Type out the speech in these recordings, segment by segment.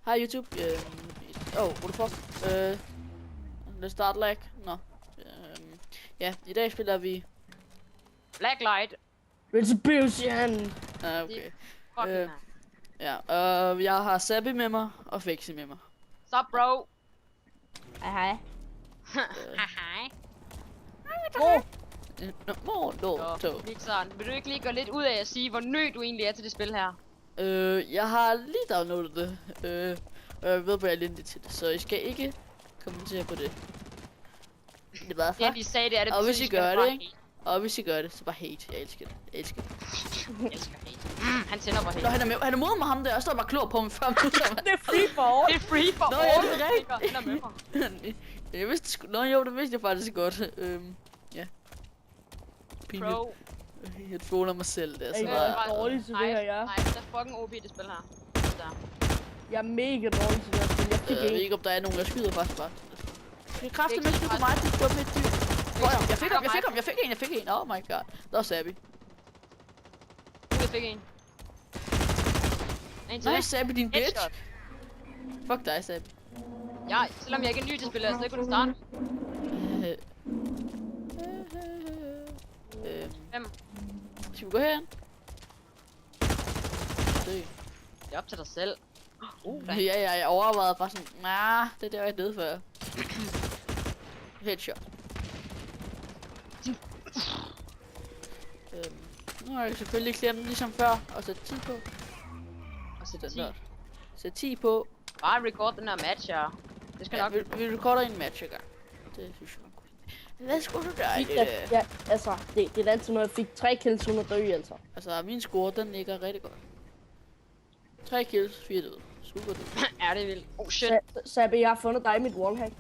Hej YouTube. What the fuck? Let's start lag. Nå. Ja, i dag spiller vi... Blacklight. Retribution! Okay. Fucking Ja, jeg har Sabby med mig og Fexi med mig. Sup, bro? Hej. Hej. Nå. Vil du ikke lige gå lidt ud af at sige, hvor nødt du egentlig er til det spil her? Jeg har lige downloadet det. Og jeg ved, hvor jeg er elendig til det, så I skal ikke kommentere på det. Det er bare Ja, fuck. de sagde det, er det Og hvis I betyder, gør skal det, bare ikke? Og hvis I gør det, så bare hate. Jeg elsker det. Jeg elsker det. hate. Elsker hate. Han tænder på hate. Nå, han er mod mig ham der, og står bare klor på mig før minutter. Det er free for all. Det er free for Nå, all. ja, det er rigtigt. Han er med mig. Jeg vidste sgu... Nå jo, det vidste jeg faktisk godt. Ja. Pinligt. Bro. Jeg troller mig selv der, så Ej, bare... jeg er dårlig til det her, ja. Nej, det er fucking OP det spil her. Der. Jeg er mega dårlig til det her spil. Jeg fik Jeg ved ikke. ikke, om der er nogen, der skyder faktisk bare. Det er kraftigt med Det er at skyde på mig, det er mit dyr. Jeg fik en. Oh my god. Der var Sabby. Jeg fik en. En til. Nej, Sabby, din bitch. Headshot. Fuck dig, Sabby. Ja, selvom jeg ikke er ny til spillet, så jeg kunne starte. Hvem? Skal vi gå herhen? Det. Det er op til dig selv. Ja, jeg overvejede bare sådan, nah, det der var jeg død før. Headshot. Nu har jeg selvfølgelig klemt den ligesom før, og sætte 10 på. Og så Den 10. der. Sæt 10 på. Bare record den her match her. Det skal nok. Vi recorder en match i gang. Det synes jeg nok. Hvad skulle du der? Ja, altså, det er altid noget, jeg fik 3 kills uden at dø, altså. Altså, min score, den ligger rigtig godt. 3 kills, 4 døde. Super døde. Er det vildt. Oh shit. Sabbe, jeg har fundet dig i mit wallhack.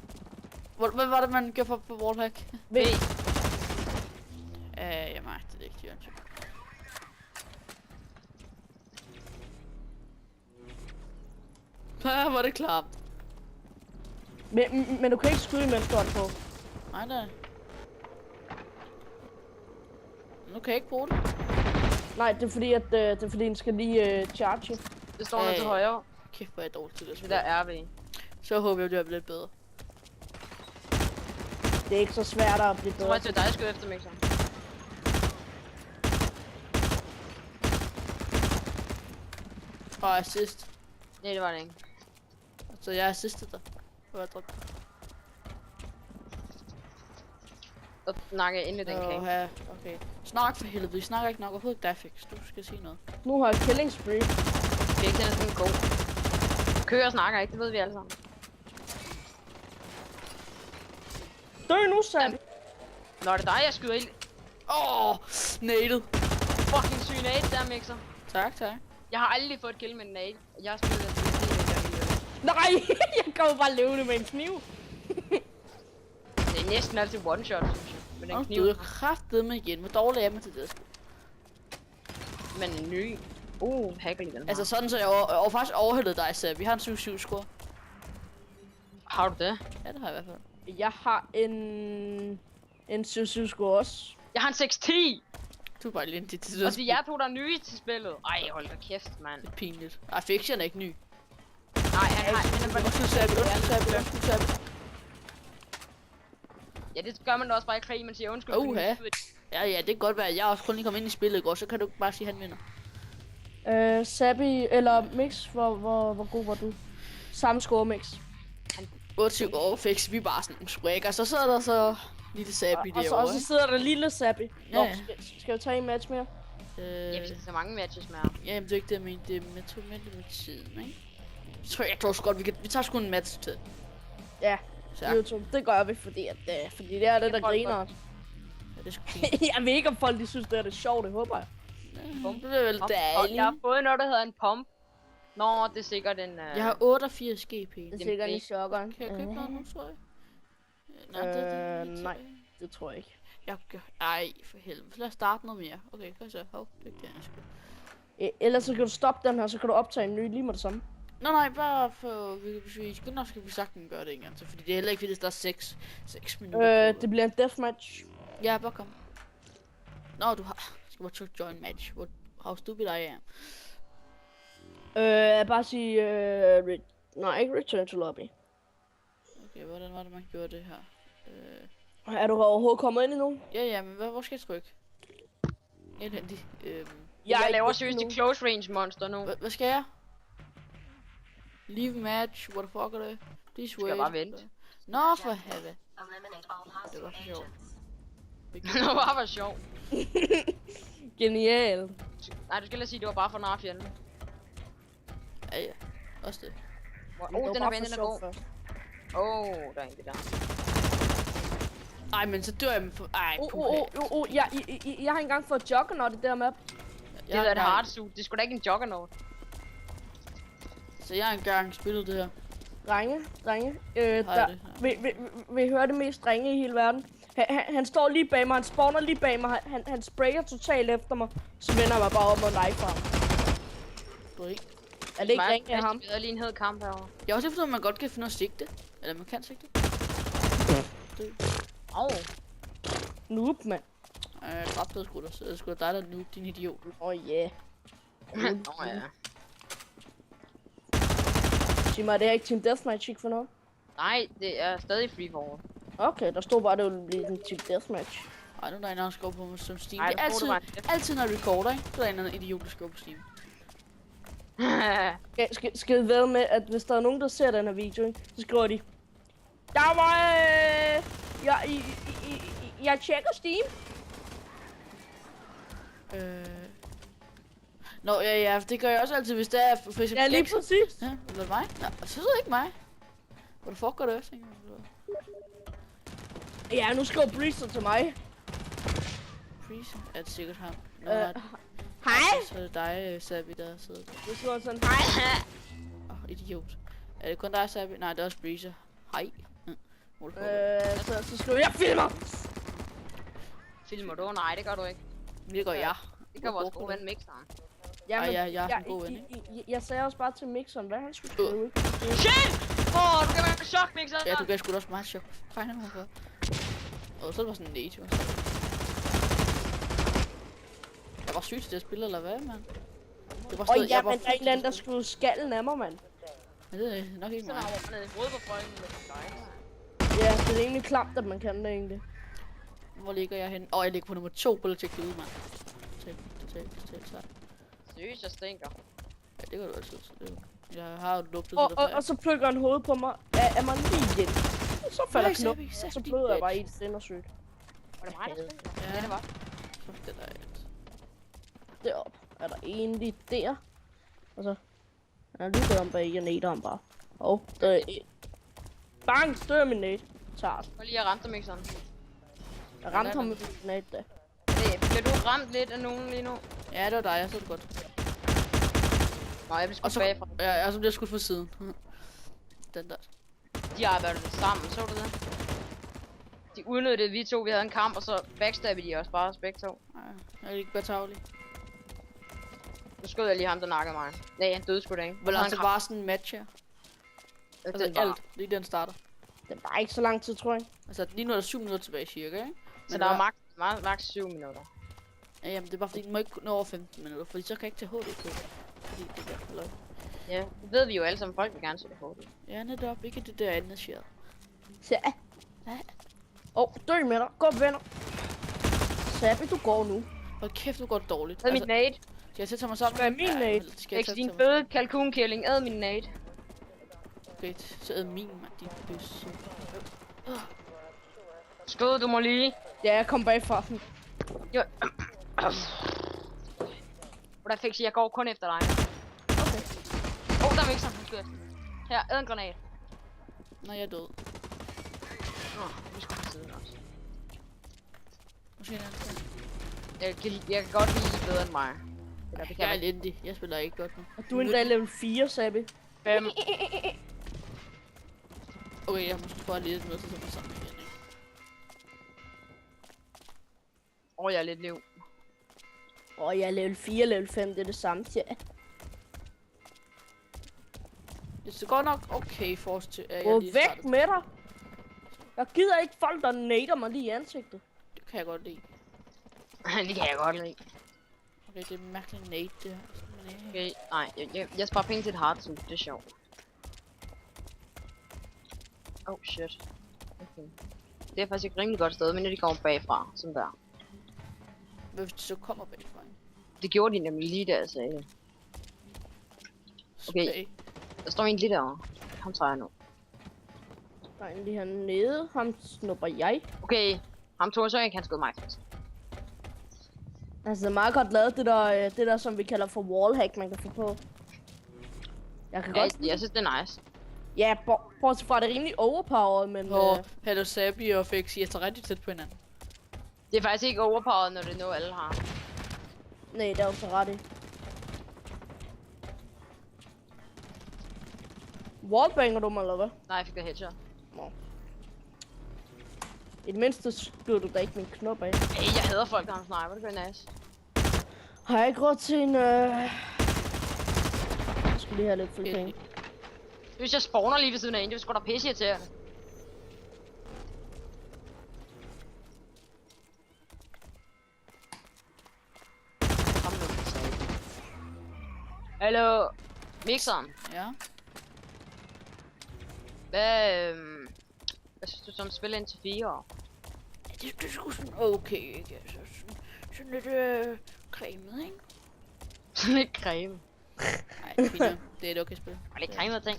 Hvad var det, man gjorde på wallhack? B. Jeg magtede det ikke, Jørgen. Hvor er det klart. Men du kan ikke skyde, mens du er på. Nej. Nu kan jeg ikke bruge det. Nej, det er fordi, at den skal lige charge. Det står noget til højre. Kæft, hvor er jeg dårlig til det. Det der er RV. Så håber jeg, det bliver lidt bedre. Det er ikke så svært at blive Jeg tror bedre. jeg, det er dig, der skyder efter mig, så. Og assist. Nej, det var det ikke. Så jeg assistet dig. Hvor jeg dræbt. Så snakker jeg ind i den kage. Ja, okay. Snak for helvede. Vi snakker ikke nok overhovedet ikke dig, Fix. Du skal sige noget. Nu har jeg killing spree. Det er ikke sådan god. Kører og snakker ikke, det ved vi alle sammen. Dø nu, Sabbe. Nå, det er dig, jeg skyder i. Nated. Fucking syg nade der, Mixer. Tak. Jeg har aldrig fået et kill med en nade. Jeg har spillet den til Nej, jeg kommer bare levende med en kniv. det er næsten altid one shot, synes jeg. Med den Og kniv. du er kraftedeme igen. Hvor dårlig er man til det? Men en ny. Hacker lige den her. Altså sådan, så jeg faktisk overhældet dig, så vi har en 7-7 score. Har du det? Ja, det har jeg i hvert fald. Jeg har en 7-7 score også. Jeg har en 6-10! Du er bare elendig til det. Og det er jer to, der er nye til spillet. Ej, hold da kæft, mand. Det er pinligt. Ej, Fiction er ikke ny. Nej, han er bare... Undskyld, Sabby. Ja, det gør man da også bare i krig, man siger undskyld. Uha. Ja, det kan godt være. Jeg er også kun lige kommet ind i spillet i går, så kan du bare sige, at han vinder. Sabby eller Mix, hvor god var du? Samme score, Mix. 28 år Fix, vi er bare sådan en swagger. Så sidder der så lille Sabby Og derovre. så sidder der lille Sabby. Nå, Ja. skal vi tage en match mere? Ja, vi skal så mange matches med. Jamen, det er ikke det, jeg mente. Det er med tiden, ikke? Jeg tror sgu godt, vi tager sgu en match til. Ja, Så YouTube. Det gør vi, fordi det er det, der griner. ja, det er sgu fint. Jeg ved ikke, om folk de synes, det er sjovt, det håber jeg. Det er vel Og dejligt. jeg har fået noget, der hedder en pump. Nå, det er sikkert en... Jeg har 88 GP. Det er sikkert i chokkeren. Kan jeg købe noget nu, tror jeg? Nej, det tror jeg ikke. Jeg gør... Ej, for helvede. Lad os starte noget mere. Okay, kan så. Hov, det kan jeg sgu. Ellers så kan du stoppe den her, så kan du optage en ny lige med det samme. Nej, bare for... Hvis vi skal nok, skal vi sagtens gøre det en gang til. Fordi det er heller ikke, fordi der er 6 minutter. Det bliver en deathmatch. Ja, bare kom. Nå, du har... Skal bare trykke join match. How stupid I am. Bare sige Nej, ikke return to lobby. Okay, hvordan var det, man gjorde det her? Er du overhovedet kommet ind endnu? Ja, men hvor skal jeg trykke? Elendig. Jeg laver ikke seriøst endnu. et close range monster nu. Hvad skal jeg? Leave match, what the fuck er det? Please Skal wait. jeg bare vente? Nå, for helvede. Det var for sjovt. Det var bare for sjov. Genial. Nej, du skal lige sige, det var bare for nar fjenden. Ja, også det. Den er vendt, den er god. Der er en der. Ej, men så dør jeg med for... Ej, Jeg har engang fået juggernaut i det her map. Det er et hardsuit. Det er sgu da ikke en juggernaut. Så jeg har engang spillet det her. Drenge. Har jeg vil I høre det mest drenge i hele verden? Han står lige bag mig, han spawner lige bag mig, han sprayer totalt efter mig. Så vender jeg mig bare om og knife ham. Du ved ikke. Er det ikke drenge af ham? Vi havde lige en hed kamp herovre. Jeg har også fundet, at man godt kan finde at sigte. Eller man kan sigte. Noob, mand. Dræbte sgu da. Så er det sgu da dig, der er noob, din idiot. Yeah. Nå ja. Sig mig, det er ikke Team Deathmatch, ikke for noget? Nej, det er stadig free for all. Okay, der stod bare, at det ville blive en Team Deathmatch. Ej, nu er der en anden, der skriver på mig som Steam. Ej, Det er der stod det altid når jeg recorder, ikke? Så er der en anden idiot, der skriver på Steam. Skal vi ved med, at hvis der er nogen, der ser den her video, ikke, så skriver de... Der var... Jeg tjekker Steam. Nå, ja, det gør jeg også altid, hvis det er for eksempel... Ja, lige præcis. Ja, eller mig? Nej, så er det ikke mig. Hvor the fuck gør det også, ikke? Ja, nu skriver Breezer til mig. Freeze er det sikkert ham. Hej. Så er det dig, Sabi, der sidder der. Det skriver sådan, hej. Idiot. Er det kun dig, Sabi? Nej, det er også Breezer. Hej. Så skriver jeg filmer. Filmer du? Nej, det gør du ikke. Det gør jeg. Det gør vores gode ven Mixeren. Jamen, jeg er en god ven, jeg sagde også bare til Mixeren, hvad han skulle skrive. Shit! Du kan være chok, Mixeren! Ja, du gav sgu da også meget chok. Fejl ham for. Og så er det bare sådan en nature. Jeg var syg til det at spille, eller hvad, mand? Det var Åh ja, men der er en eller anden, der skulle skallen af mig, mand. Men det er nok ikke mig. Han er i hovedet på folk med dig. Ja, det er egentlig klamt, at man kan det egentlig. Hvor ligger jeg hen? Jeg ligger på nummer 2 på tjek det ud, mand. Totalt sejt. Seriøst, jeg stinker. Ja, det kan du altid. Jeg har jo lugtet Og, til og så plukker han hovedet på mig af mig lige igen. Så falder knop, Sabi, så bløder jeg bare i det sindersøgt. Var det mig, der stinker? Ja. Ja, det var. Fuck det der. Derop er der en lige der. Og så... Han er lige om bag, jeg nader ham bare. Der er en. Bang! Dør min nade. Tager den. Hvor lige jeg ramte Mixeren. Jeg ramte ham med min nade da. Bliver du ramt lidt af nogen lige nu? Ja, det var dig, jeg så det godt. Nå, jeg bliver Og skudt så, bagfra. ja, så bliver jeg skudt fra siden. Den der. De arbejder lidt sammen, så du det? De udnyttede vi to, vi havde en kamp, og så backstabbede de os bare begge to. Nej, jeg er ikke bare tavlig. Nu skød jeg lige ham, der nakkede mig. Nej, han døde sgu da ikke. Hvor lang tid var sådan en match her? Altså Den var- alt, lige den starter. Det var ikke så lang tid, tror jeg. Altså lige nu er der 7 minutter tilbage cirka, ikke? Så der er max 7 minutter. Ja, jamen det er bare fordi, den må ikke nå over 15 minutter, fordi så kan jeg ikke tage HD på. Fordi det der, eller... Ja, det ved vi jo alle sammen. Folk vil gerne se det på det. Ja, netop, ikke det der andet shit. Ja. Dø med dig. Gå, venner. Sabi, du går nu. Hold kæft, nu går det dårligt. Æd min nade. Skal jeg til at tage mig sammen? Hvad er min nade? eller skal jeg Ikke tage din mig fede kalkunkilling. Æd min nade. Okay, så æd min, mand, din bøsse. Skød, du må lige. Ja, jeg kom bagfra. Jo. Hvordan fik jeg går kun efter dig. Okay. Der er Mixeren. Han skyder efter. Her, æd en granat. Nå, jeg er død. Vi skal på siden også. Måske en anden sted. Jeg kan godt lide I bedre end mig. Det kan Jeg er man. elendig. Jeg spiller ikke godt nu. Og du er endda level 4, Sabi. 5. Okay, jeg måske bare lidt med til at tage mig sammen igen, ikke? Jeg er lidt liv. Jeg er level 4, level 5, det er det samme, ja. Det går nok okay for os til, at Gå jeg lige væk startede. med dig. Jeg gider ikke folk, der nader mig lige i ansigtet. Det kan jeg godt lide. Det kan jeg godt lide. Okay, det er mærkeligt nade, det her. Okay, nej, jeg sparer penge til et hardsuit, det er sjovt. Oh shit. Okay. Det er faktisk et rimelig godt sted, men når de kommer bagfra, som der. Hvad hvis de så kommer bagfra? Det gjorde de nemlig lige der, jeg sagde det. Okay. Spag. Der står en lige derovre. Ham tager jeg nu. Der er en lige hernede. Ham snupper jeg. Okay, ham tog jeg så ikke, han skød mig faktisk. Altså, det er meget godt lavet, det der som vi kalder for wallhack, man kan få på. Jeg kan Ja, godt... jeg synes, det er nice. Ja, bortset fra, det er rimelig overpowered, men... Hvor Hello Sabi og Fix, I er så rigtig tæt på hinanden. Det er faktisk ikke overpowered, når det er noget, alle har. Nej, det er jo så ret i. Wallbanger du mig, eller hvad? Nej, jeg fik da headshot. I det mindste skyder du da ikke min knop af. Ej, jeg hader folk, der har en sniper, det gør nice. Har jeg ikke råd til en... Jeg skal lige have lidt flere penge. Hvis jeg spawner lige ved siden af en, det er sgu da pisse irriterende. Kom nu, satan. Hallo, mixeren. Ja. Hvad synes du som spiller indtil 4 år? Det er sgu sådan okay, ikke? Altså, sådan lidt cremet, ikke? Sådan lidt creme. Nej, fint. Det er et okay spil. Og lidt creme, ting.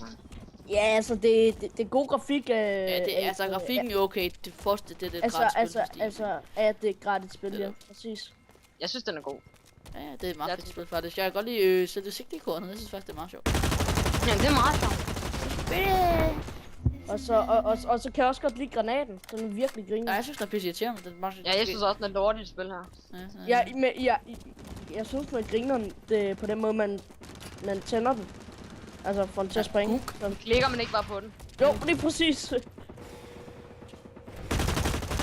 Ja, altså, det er god grafik. Ja, det er, altså grafikken er okay. Det første, det er det gratis spil. Ja, det er et gratis spil, Det ja. er Præcis. Jeg synes, den er god. Ja, det er et meget Jeg fedt spil faktisk. Jeg kan godt lide sætte sigtekornet. Jeg synes faktisk, det er meget sjovt. Ja, det er meget sjovt. Og så kan jeg også godt lide granaten. Den er virkelig Nej, griner. jeg synes, der er pisse irriterende. Den er meget Ja, jeg synes også, den er lortet i spil her. Jeg synes, man griner det på den måde, man tænder den. Altså, får den til at springe. Så, Klikker man ikke bare på den? jo, lige præcis. Det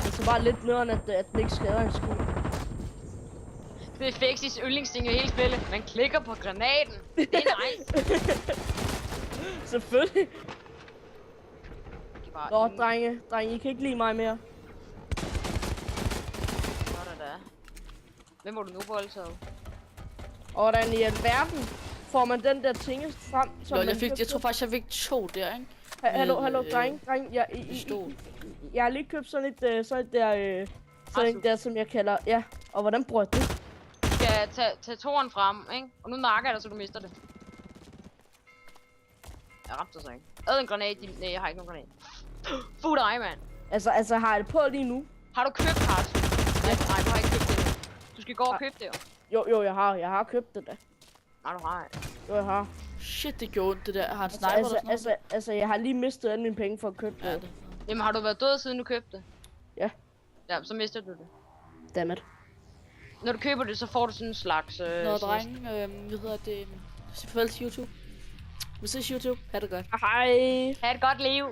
er så bare lidt nederen, at den ikke skader en skud. Det er Fexis yndlingsting i hele spillet. Man klikker på granaten. Det er nice. Selvfølgelig. Det er bare Nå, ingen- drenge, I kan ikke lide mig mere. Sådan der. Hvem må du nu voldtage? Og hvordan i alverden får man den der tingest frem, som Lol, man jeg tror faktisk, jeg fik 2 der, ikke? Hallo, med, dreng. Pistol. Jeg har lige købt sådan et der, som jeg kalder... Ja, og hvordan bruger jeg det? Du skal tage toren frem, ikke? Og nu nakker jeg dig, så du mister det. Jeg ramte dig så ikke. Ad en granat. Nej, jeg har ikke nogen granat. Fu dig, mand. Altså har jeg det på lige nu? Har du købt hard? Nej, du har ikke købt det endnu. Du skal gå og købe det, jo. Jo, jeg har købt det da. Nej, du har ikke. Jo, jeg har. Shit, det gjorde ondt, det der. Har en sniper eller sådan noget? Altså, jeg har lige mistet alle mine penge for at købe Ja, det. det. Jamen, har du været død, siden du købte det? Ja. Ja, så mister du det. Dammit. Når du køber det, så får du sådan en slags... Nå, drenge, hvad hedder det? Sig farvel til YouTube. Vi ses YouTube. Ha' det godt. Hej. Ha' et godt liv.